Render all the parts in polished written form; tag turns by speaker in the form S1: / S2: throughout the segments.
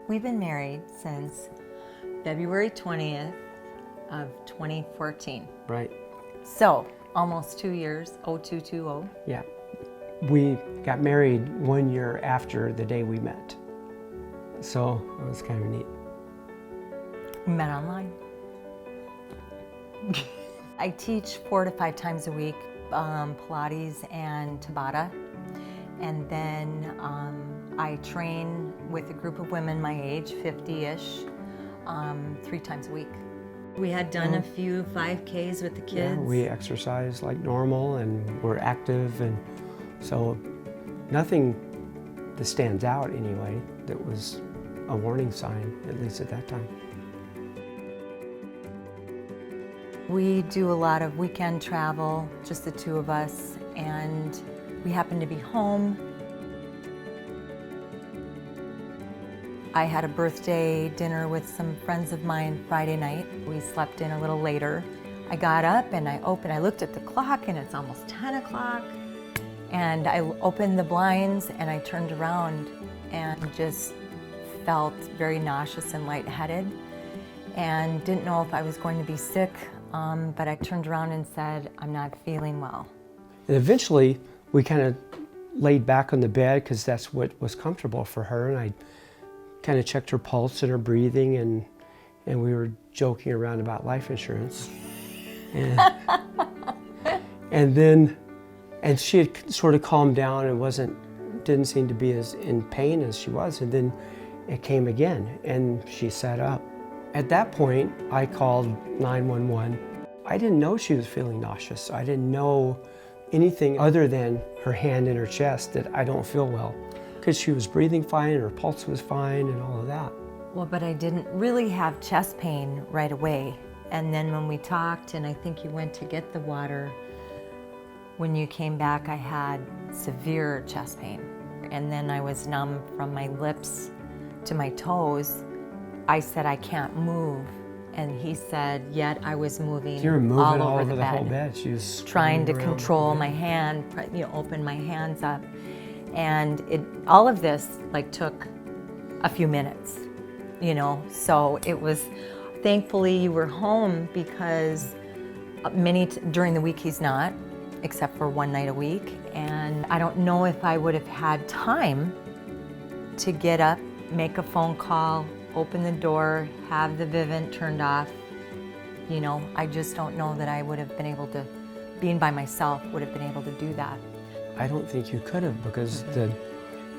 S1: We've been married since February 20th of 2014.
S2: Right.
S1: So, almost 2 years, 0220.
S2: Yeah. We got married 1 year after the day we met. So it was kind of neat.
S1: We met online. I teach 4 to 5 times a week, Pilates and Tabata. And then I train with a group of women my age, 50-ish, 3 times a week. We had done a few 5Ks with the kids.
S2: Yeah, we exercise like normal and we're active, and so nothing that stands out anyway that was a warning sign, at least at that time.
S1: We do a lot of weekend travel, just the 2 of us, and we happen to be home. I had a birthday dinner with some friends of mine Friday night. We slept in a little later. I got up and I looked at the clock and it's almost 10 o'clock. And I opened the blinds and I turned around and just felt very nauseous and lightheaded and didn't know if I was going to be sick, but I turned around and said, I'm not feeling well.
S2: And eventually we kind of laid back on the bed because that's what was comfortable for her, and I kind of checked her pulse and her breathing, and we were joking around about life insurance. And she had sort of calmed down and didn't seem to be as in pain as she was, and then it came again and she sat up. At that point I called 911. I didn't know she was feeling nauseous. I didn't know anything other than her hand in her chest that I don't feel well, because she was breathing fine and her pulse was fine and all of that.
S1: Well, but I didn't really have chest pain right away. And then when we talked, and I think you went to get the water, when you came back I had severe chest pain. And then I was numb from my lips to my toes. I said, I can't move. And he said, yet I was moving,
S2: You were moving
S1: all over
S2: the whole bed. She was
S1: trying to control my hand, open my hands up. And all of this took a few minutes, so it was, thankfully you were home, because during the week he's not, except for one night a week. And I don't know if I would have had time to get up, make a phone call, open the door, have the Vivint turned off. I just don't know that I would have been able to, being by myself, would have been able to do that.
S2: I don't think you could have, because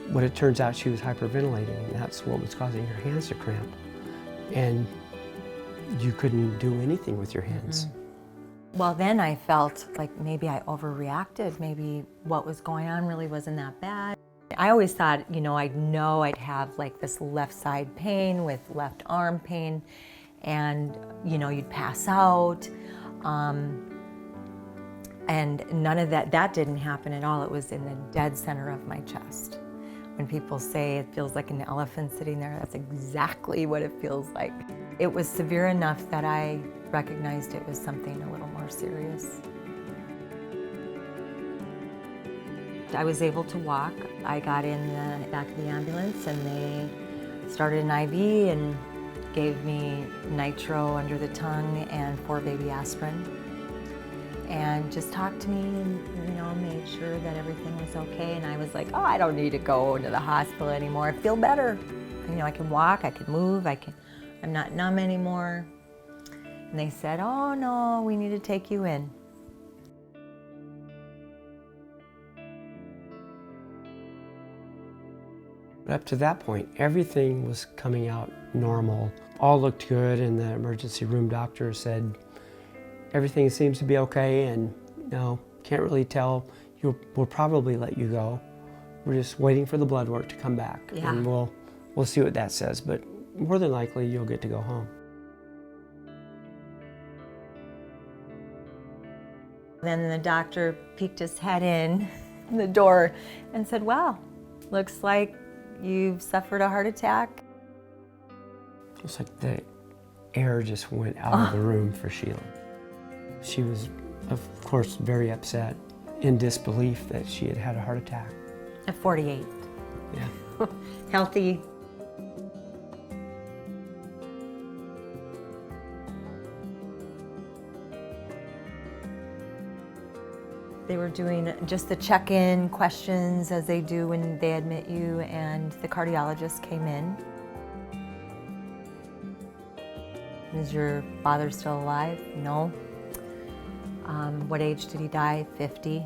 S2: what it turns out, she was hyperventilating, and that's what was causing her hands to cramp. And you couldn't do anything with your hands.
S1: Well, then I felt like maybe I overreacted. Maybe what was going on really wasn't that bad. I always thought, I'd have this left side pain with left arm pain, and you'd pass out. And none of that didn't happen at all. It was in the dead center of my chest. When people say it feels like an elephant sitting there, that's exactly what it feels like. It was severe enough that I recognized it was something a little more serious. I was able to walk. I got in the back of the ambulance and they started an IV and gave me nitro under the tongue and 4 baby aspirin. And just talked to me and, made sure that everything was okay. And I was like, oh, I don't need to go to the hospital anymore. I feel better. I can walk, I can move, I'm not numb anymore. And they said, oh no, we need to take you in.
S2: But up to that point, everything was coming out normal. All looked good, and the emergency room doctor said, everything seems to be okay, and can't really tell. We'll probably let you go. We're just waiting for the blood work to come back, and we'll see what that says, but more than likely you'll get to go home.
S1: Then the doctor peeked his head in the door and said, well, looks like you've suffered a heart attack.
S2: It's like the air just went out of the room for Sheila. She was, of course, very upset, in disbelief that she had had a heart attack.
S1: At 48.
S2: Yeah.
S1: Healthy. They were doing just the check-in questions as they do when they admit you, and the cardiologist came in. Is your father still alive? No. What age did he die? 50.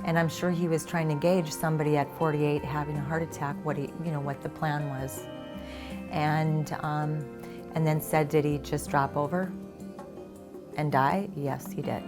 S1: And I'm sure he was trying to gauge somebody at 48 having a heart attack, what the plan was. And then said, did he just drop over and die? Yes, he did.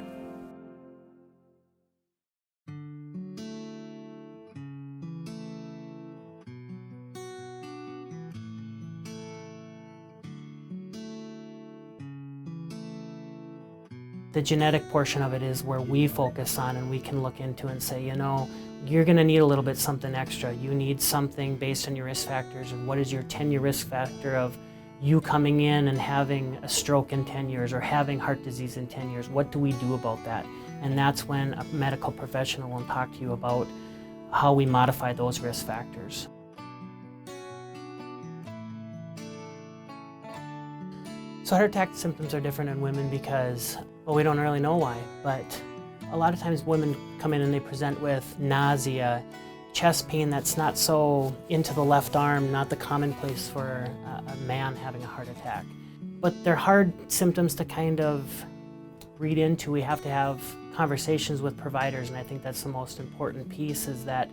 S3: The genetic portion of it is where we focus on, and we can look into and say, you know, you're going to need a little bit something extra. You need something based on your risk factors, and what is your 10-year risk factor of you coming in and having a stroke in 10 years or having heart disease in 10 years. What do we do about that? And that's when a medical professional will talk to you about how we modify those risk factors. So heart attack symptoms are different in women because, well, we don't really know why, but a lot of times women come in and they present with nausea, chest pain that's not so into the left arm, not the commonplace for a man having a heart attack. But they're hard symptoms to kind of read into. We have to have conversations with providers, and I think that's the most important piece, is that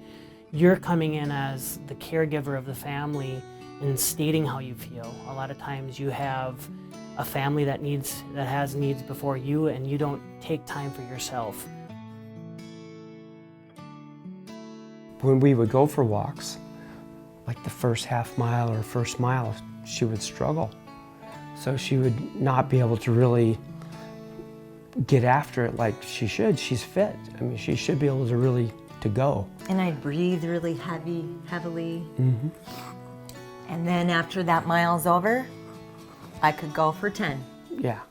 S3: you're coming in as the caregiver of the family and stating how you feel. A lot of times you have a family that has needs before you, and you don't take time for yourself.
S2: When we would go for walks, like the first half mile or first mile, she would struggle. So she would not be able to really get after it like she should. She's fit. I mean, she should be able to really go.
S1: And I'd breathe really heavily.
S2: Mm-hmm.
S1: And then after that mile's over, I could go for 10.
S2: Yeah.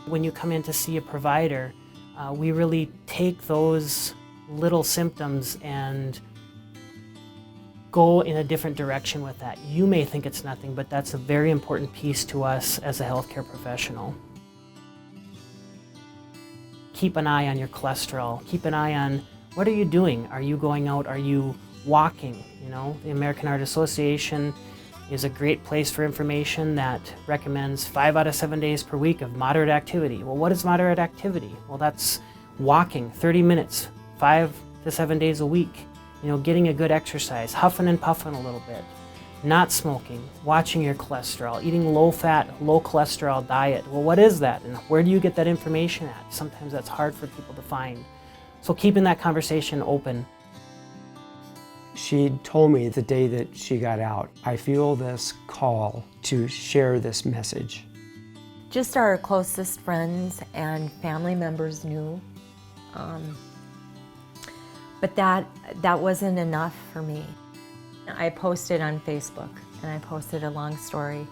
S3: When you come in to see a provider, we really take those little symptoms and go in a different direction with that. You may think it's nothing, but that's a very important piece to us as a healthcare professional. Keep an eye on your cholesterol. Keep an eye on, what are you doing? Are you going out? Are you walking? You know, the American Heart Association is a great place for information that recommends 5 out of 7 days per week of moderate activity. Well, what is moderate activity? Well, that's walking 30 minutes, 5 to 7 days a week. You know, getting a good exercise, huffing and puffing a little bit, not smoking, watching your cholesterol, eating low-fat, low-cholesterol diet. Well, what is that, and where do you get that information at? Sometimes that's hard for people to find. So keeping that conversation open.
S2: She told me the day that she got out, I feel this call to share this message.
S1: Just our closest friends and family members knew. But that wasn't enough for me. I posted on Facebook, and I posted a long story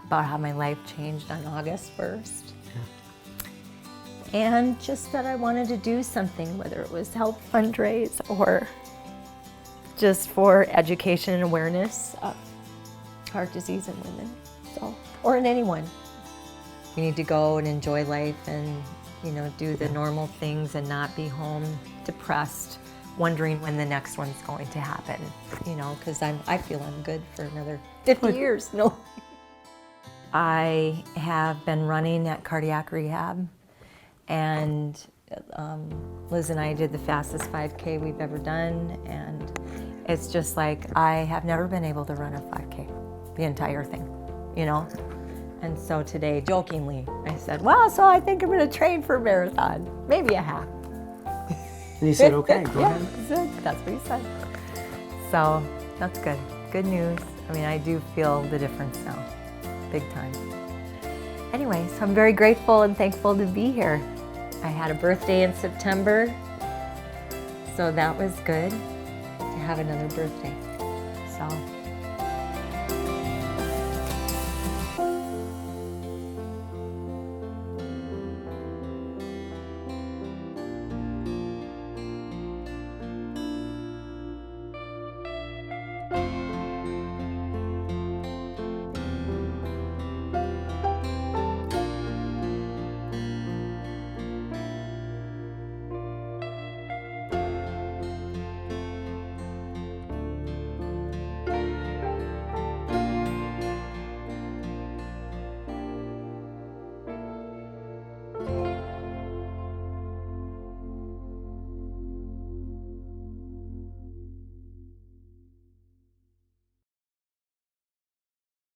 S1: about how my life changed on August 1st. Yeah. And just that I wanted to do something, whether it was help fundraise or just for education and awareness of heart disease in women, or in anyone. You need to go and enjoy life and, you know, do the normal things and not be home depressed, wondering when the next one's going to happen, you know, because I feel I'm good for another 50 years. No. I have been running at cardiac rehab, and Liz and I did the fastest 5K we've ever done, and it's just like I have never been able to run a 5K, the entire thing, you know? And so today, jokingly, I said, well, so I think I'm gonna train for a marathon, maybe a half.
S2: And he said, okay, go ahead.
S1: That's what he said. So that's good. Good news. I mean, I do feel the difference now, big time. Anyways, I'm very grateful and thankful to be here. I had a birthday in September, so that was good to have another birthday. So